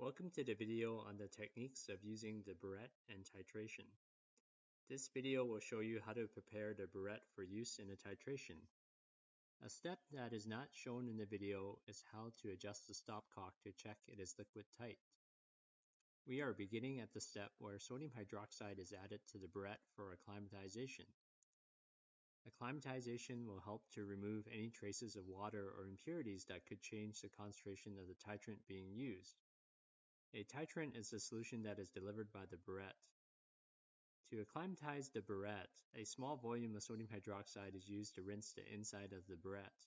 Welcome to the video on the techniques of using the burette and titration. This video will show you how to prepare the burette for use in a titration. A step that is not shown in the video is how to adjust the stopcock to check it is liquid tight. We are beginning at the step where sodium hydroxide is added to the burette for acclimatization. Acclimatization will help to remove any traces of water or impurities that could change the concentration of the titrant being used. A titrant is a solution that is delivered by the burette. To acclimatize the burette, a small volume of sodium hydroxide is used to rinse the inside of the burette.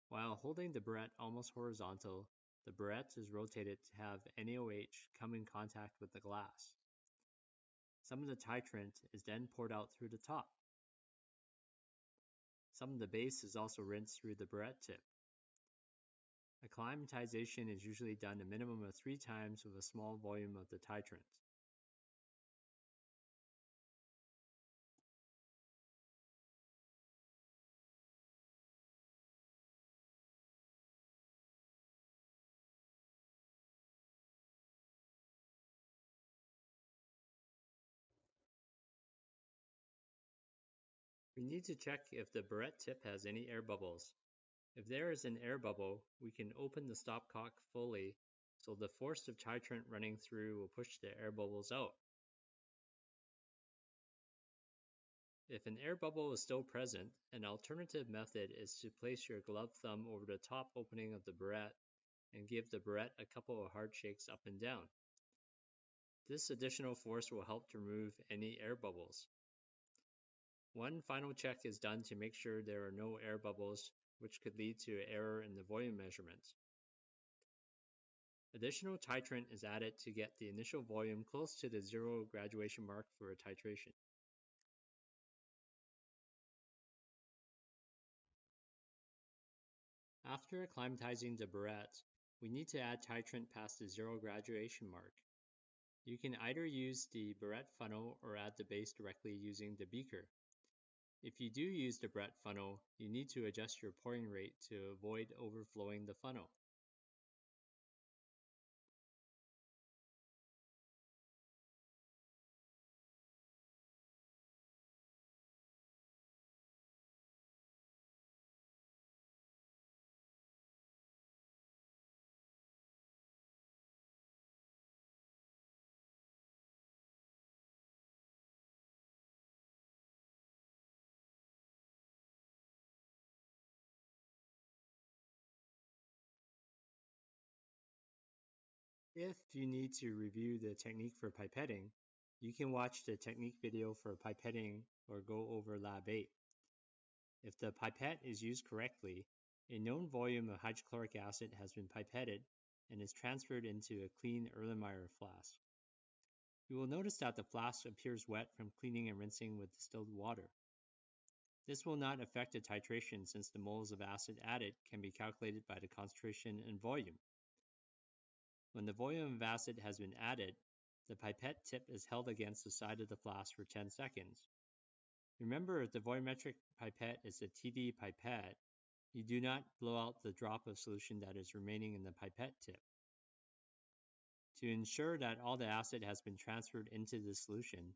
While holding the burette almost horizontal, the burette is rotated to have NaOH come in contact with the glass. Some of the titrant is then poured out through the top. Some of the base is also rinsed through the burette tip. Acclimatization is usually done a minimum of 3 times with a small volume of the titrant. We need to check if the burette tip has any air bubbles. If there is an air bubble, we can open the stopcock fully so the force of titrant running through will push the air bubbles out. If an air bubble is still present, an alternative method is to place your gloved thumb over the top opening of the burette and give the burette a couple of hard shakes up and down. This additional force will help to remove any air bubbles. One final check is done to make sure there are no air bubbles, which could lead to error in the volume measurement. Additional titrant is added to get the initial volume close to the 0 graduation mark for a titration. After acclimatizing the burette, we need to add titrant past the 0 graduation mark. You can either use the burette funnel or add the base directly using the beaker. If you do use the burette funnel, you need to adjust your pouring rate to avoid overflowing the funnel. If you need to review the technique for pipetting, you can watch the technique video for pipetting or go over Lab 8. If the pipette is used correctly, a known volume of hydrochloric acid has been pipetted and is transferred into a clean Erlenmeyer flask. You will notice that the flask appears wet from cleaning and rinsing with distilled water. This will not affect the titration since the moles of acid added can be calculated by the concentration and volume. When the volume of acid has been added, the pipette tip is held against the side of the flask for 10 seconds. Remember, if the volumetric pipette is a TD pipette, you do not blow out the drop of solution that is remaining in the pipette tip. To ensure that all the acid has been transferred into the solution,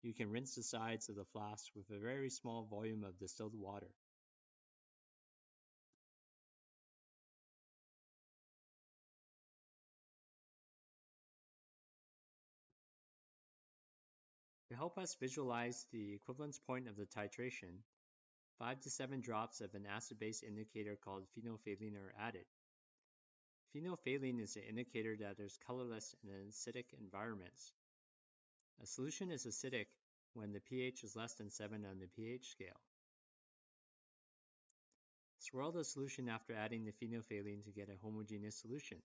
you can rinse the sides of the flask with a very small volume of distilled water. To help us visualize the equivalence point of the titration, 5 to 7 drops of an acid-base indicator called phenolphthalein are added. Phenolphthalein is an indicator that is colorless in acidic environments. A solution is acidic when the pH is less than 7 on the pH scale. Swirl the solution after adding the phenolphthalein to get a homogeneous solution.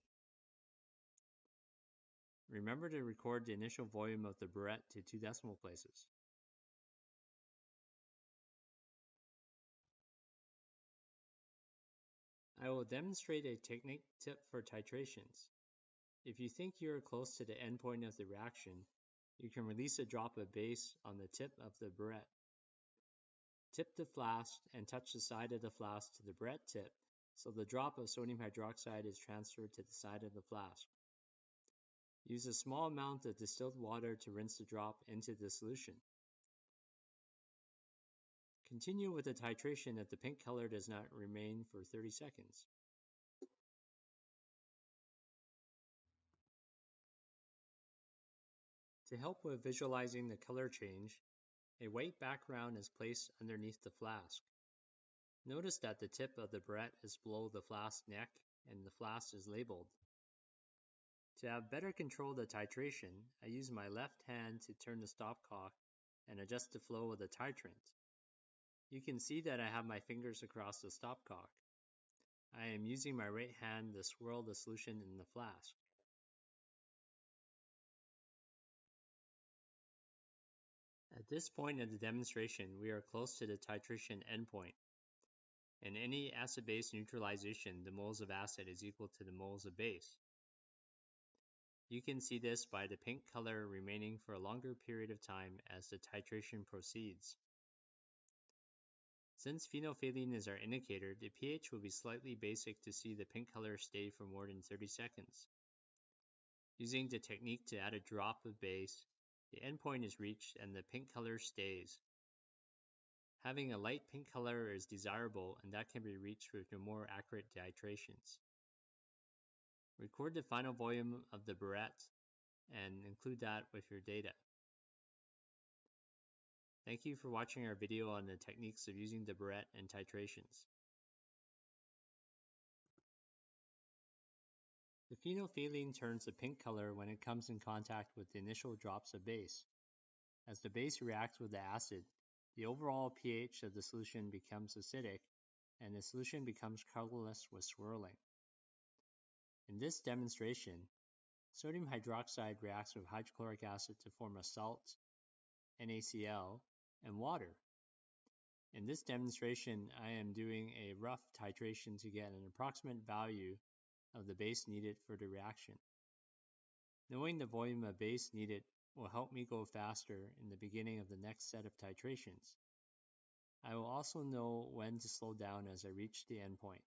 Remember to record the initial volume of the burette to 2 decimal places. I will demonstrate a technique tip for titrations. If you think you are close to the endpoint of the reaction, you can release a drop of base on the tip of the burette. Tip the flask and touch the side of the flask to the burette tip so the drop of sodium hydroxide is transferred to the side of the flask. Use a small amount of distilled water to rinse the drop into the solution. Continue with the titration if the pink color does not remain for 30 seconds. To help with visualizing the color change, a white background is placed underneath the flask. Notice that the tip of the burette is below the flask neck and the flask is labeled. To have better control of the titration, I use my left hand to turn the stopcock and adjust the flow of the titrant. You can see that I have my fingers across the stopcock. I am using my right hand to swirl the solution in the flask. At this point of the demonstration, we are close to the titration endpoint. In any acid-base neutralization, the moles of acid is equal to the moles of base. You can see this by the pink color remaining for a longer period of time as the titration proceeds. Since phenolphthalein is our indicator, the pH will be slightly basic to see the pink color stay for more than 30 seconds. Using the technique to add a drop of base, the endpoint is reached and the pink color stays. Having a light pink color is desirable, and that can be reached with the more accurate titrations. Record the final volume of the burette and include that with your data. Thank you for watching our video on the techniques of using the burette and titrations. The phenolphthalein turns a pink color when it comes in contact with the initial drops of base. As the base reacts with the acid, the overall pH of the solution becomes acidic, and the solution becomes colorless with swirling. In this demonstration, sodium hydroxide reacts with hydrochloric acid to form a salt, NaCl, and water. In this demonstration, I am doing a rough titration to get an approximate value of the base needed for the reaction. Knowing the volume of base needed will help me go faster in the beginning of the next set of titrations. I will also know when to slow down as I reach the endpoint.